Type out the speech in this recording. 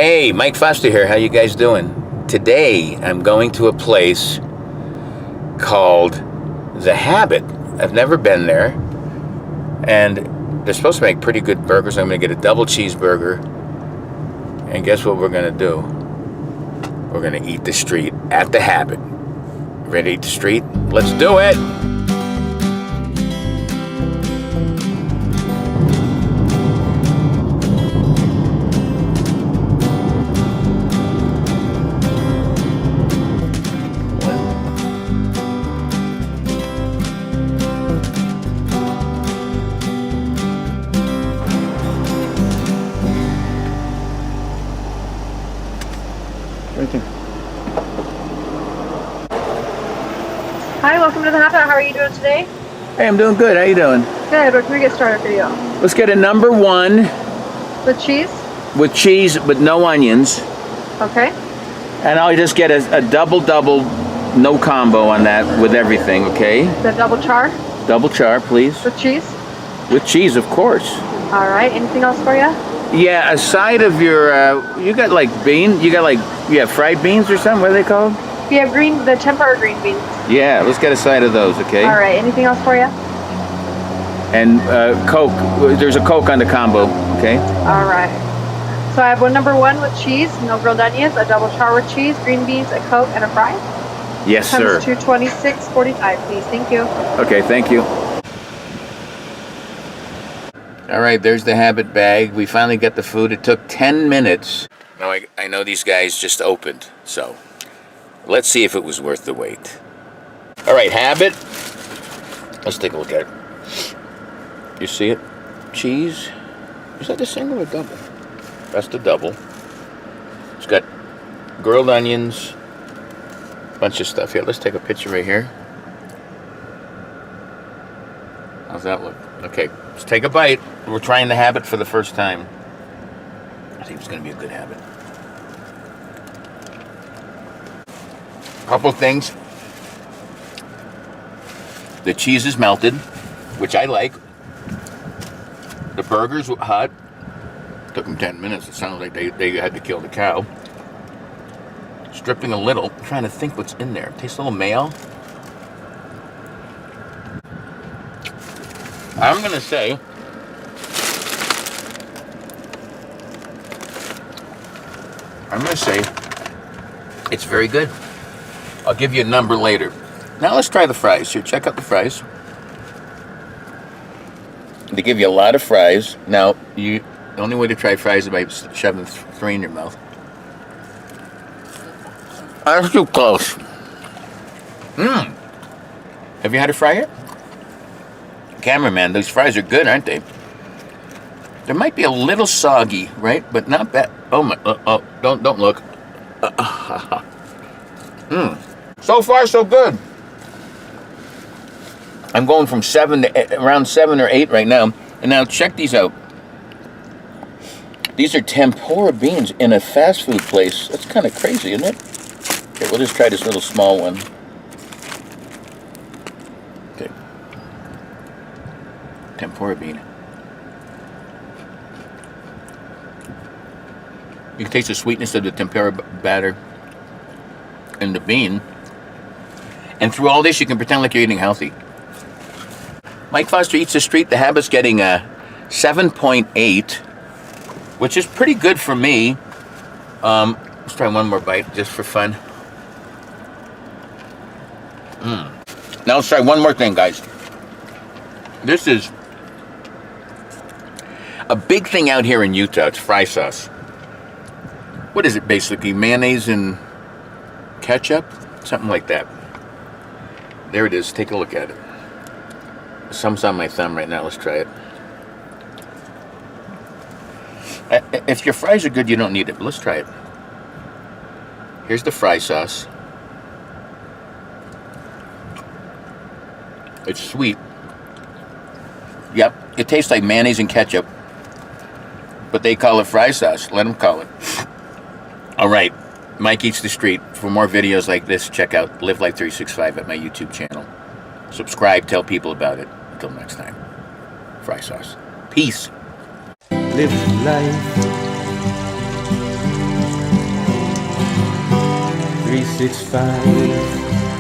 Hey, Mike Foster here. How you guys doing? Today, I'm going to a place called The Habit. I've never been there. And they're supposed to make pretty good burgers. I'm going to get a double cheeseburger. And guess what we're going to do? We're going to eat the street at The Habit. Ready to eat the street? Let's do it! Right there. Hi, welcome to The Habit. How are you doing today? Hey, I'm doing good. How you doing? Good. What can we get started for you? Let's get a number one With cheese? with cheese but no onions. Okay. And I'll just get a double, no combo on that with everything, okay? The double char Double char, please. with cheese? With cheese, of course. All right. Anything else for you? Yeah, a side of your, you got like you have fried beans or something? What are they called? We have the tempura green beans. Yeah, let's get a side of those, okay? All right. Anything else for you? And Coke, there's a Coke on the combo, okay? All right. So I have one number one with cheese, no grilled onions, a double char with cheese, green beans, a Coke, and a fry. Yes, sir. Times $226.45, please. Thank you. Okay, thank you. All right, there's the Habit bag. We finally got the food. It took 10 minutes. Now, I know these guys just opened, so let's see if it was worth the wait. All right, Habit. Let's take a look at it. You see it? Cheese. Is that a single or double? That's the double. It's got grilled onions, bunch of stuff here. Let's take a picture right here. How's that look? Okay, let's take a bite. We're trying the Habit for the first time. I think it's going to be a good Habit. Couple things. The cheese is melted, which I like. The burgers were hot. Took them 10 minutes. It sounded like they had to kill the cow. It's dripping a little. I'm trying to think what's in there. Tastes a little mayo. I'm going to say it's very good. I'll give you a number later. Now let's try the fries. Here, check out the fries. They give you a lot of fries. Now, the only way to try fries is by shoving three in your mouth. That's too close. Have you had a fry yet? Cameraman, those fries are good, aren't they? They might be a little soggy, right? But not bad. Oh my! Don't look. So far, so good. I'm going from around 7 or 8 right now. And now check these out. These are tempura beans in a fast food place. That's kind of crazy, isn't it? Okay, we'll just try this little small one. Okay. Tempura bean. You can taste the sweetness of the tempura batter and the bean. And through all this, you can pretend like you're eating healthy. Mike Foster Eats the Street. The Habit's getting a 7.8, which is pretty good for me. Let's try one more bite just for fun. Now let's try one more thing, guys. This is a big thing out here in Utah. It's fry sauce. What is it basically? Mayonnaise and ketchup? Something like that. There it is. Take a look at it. Some's on my thumb right now. Let's try it. If your fries are good, you don't need it, but let's try it. Here's the fry sauce. It's sweet. Yep, it tastes like mayonnaise and ketchup, but they call it fry sauce. Let them call it. All right, Mike Eats the Street. For more videos like this, check out Live Life 365 at my YouTube channel. Subscribe, tell people about it. Until next time, fry sauce. Peace. Live life 365.